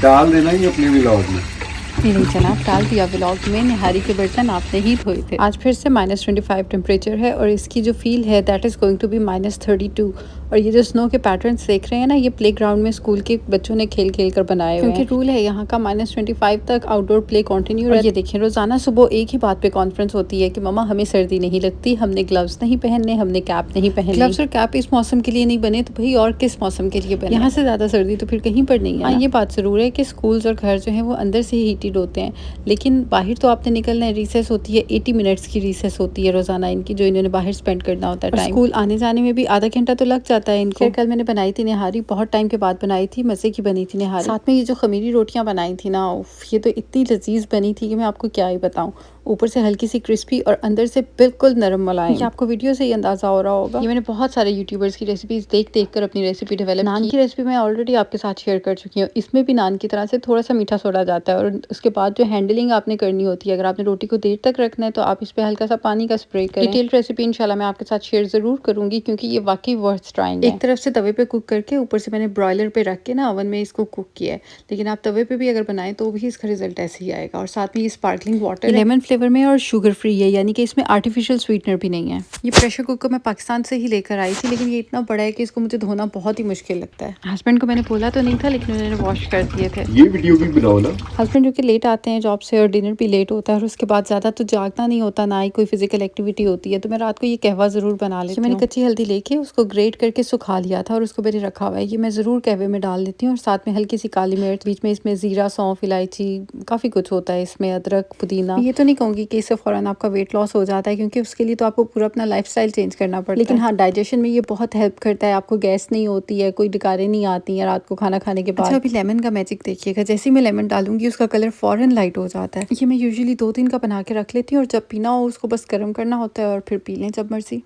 डाल देना ये अपने व्लॉग में। नहीं जनाब, डाल दिया व्लॉग में। निहारी के बर्तन आपने ही धोए थे। आज फिर से -25 टेम्परेचर है और इसकी जो फील है that is going to be -32। और ये जो स्नो के पैटर्न्स देख रहे हैं ना, ये प्ले ग्राउंड में स्कूल के बच्चों ने खेल खेल कर बनाए हुए हैं, क्योंकि रूल है यहाँ का -25 तक आउटडोर प्ले कंटिन्यू। और ये देखिए, रोजाना सुबह एक ही बात पे कॉन्फ्रेंस होती है कि मम्मा हमें सर्दी नहीं लगती, हमने ग्लव्स नहीं पहनने, हमने कैप नहीं पहननी। ग्लव्स और कैप इस मौसम के लिए नहीं बने तो भाई और किस मौसम के लिए बने? यहाँ से ज्यादा सर्दी तो फिर कहीं पर नहीं है। हाँ, ये बात जरूर है कि स्कूल्स और घर जो है वो अंदर से ही हीटेड होते हैं, लेकिन बाहर तो आपने निकलना है। रिसेस होती है, 80 मिनट्स की रिसेस होती है रोजाना इनकी, जो इन्होंने बाहर स्पेंड करना होता है टाइम। स्कूल आने जाने में भी आधा घंटा तो लग जाता है इनको। कल मैंने बनाई थी निहारी, बहुत टाइम के बाद बनाई थी, मजे की बनी थी निहारी। साथ में ये जो खमीरी रोटियां बनाई थी ना, ये तो इतनी लजीज बनी थी कि मैं आपको क्या ही बताऊं। ऊपर से हल्की सी क्रिस्पी और अंदर से बिल्कुल नरम मलाई। ये आपको वीडियो से ही अंदाजा हो रहा होगा। ये मैंने बहुत सारे यूट्यूबर्स की रेसिपीज देख देख कर अपनी रेसिपी डेवलप की। नान की रेसिपी मैं ऑलरेडी आपके साथ शेयर कर चुकी हूँ। इसमें भी नान की तरह से थोड़ा सा मीठा सोडा जाता है और उसके बाद जो हैंडलिंग आपने करनी होती है, अगर आपने रोटी को देर तक रखना है तो आप इस पे हल्का सा पानी का स्प्रे करें। डिटेल्ड रेसिपी इंशाल्लाह मैं आपके साथ शेयर जरूर करूंगी, क्योंकि ये वाकई वर्थ ट्राइंग है। एक तरफ से तवे पे कुक करके ऊपर से मैंने ब्रॉयलर पे रख के ना ओवन में इसको कुक किया है, लेकिन आप तवे पे भी अगर बनाएं तो भी इसका रिजल्ट ऐसे ही आएगा। और साथ में ये स्पार्कलिंग वाटर लेमन फ्लेवर में और शुगर फ्री है, यानी कि इसमें आर्टिफिशियल स्वीटनर भी नहीं है। ये प्रेशर कुकर मैं पाकिस्तान से ही लेकर आई थी, लेकिन ये इतना बड़ा है कि इसको मुझे धोना बहुत ही मुश्किल लगता है। हस्बैंड को मैंने बोला तो नहीं था, लेकिन उन्होंने वॉश कर दिए थे। ये वीडियो भी बनाओ ना। हस्बैंड जो कि लेट आते हैं जॉब से और डिनर भी लेट होता है, और उसके बाद ज़्यादा तो जागना नहीं होता, ना ही कोई फिजिकल एक्टिविटी होती है, तो मैं रात को ये कहवा ज़रूर बना लेती हूँ। मैंने कच्ची हल्दी लेके उसको ग्रेट करके सुखा लिया था और उसको मैंने रखा हुआ है। ये मैं ज़रूर कहवे में डाल देती हूँ, और साथ में हल्की सी काली मिर्च, बीच में इसमें ज़ीरा, सौंफ, इलायची, काफ़ी कुछ होता है इसमें, अदरक, पुदीना। ये तो नहीं कहूँगी कि इससे फ़ौरन आपका वेट लॉस हो जाता है, क्योंकि उसके लिए तो आपको पूरा अपना लाइफस्टाइल चेंज करना पड़ता है, लेकिन हाँ, डाइजेशन में ये बहुत हेल्प करता है। आपको गैस नहीं होती है, कोई डकारें नहीं आती हैं रात को खाना खाने के बाद। अच्छा, अभी लेमन का मैजिक देखिएगा, जैसे ही मैं लेमन डालूंगी उसका कलर फौरन लाइट हो जाता है। ये मैं यूजुअली 2 दिन का बना के रख लेती हूँ, और जब पीना हो उसको बस गर्म करना होता है और फिर पी लें जब मर्जी।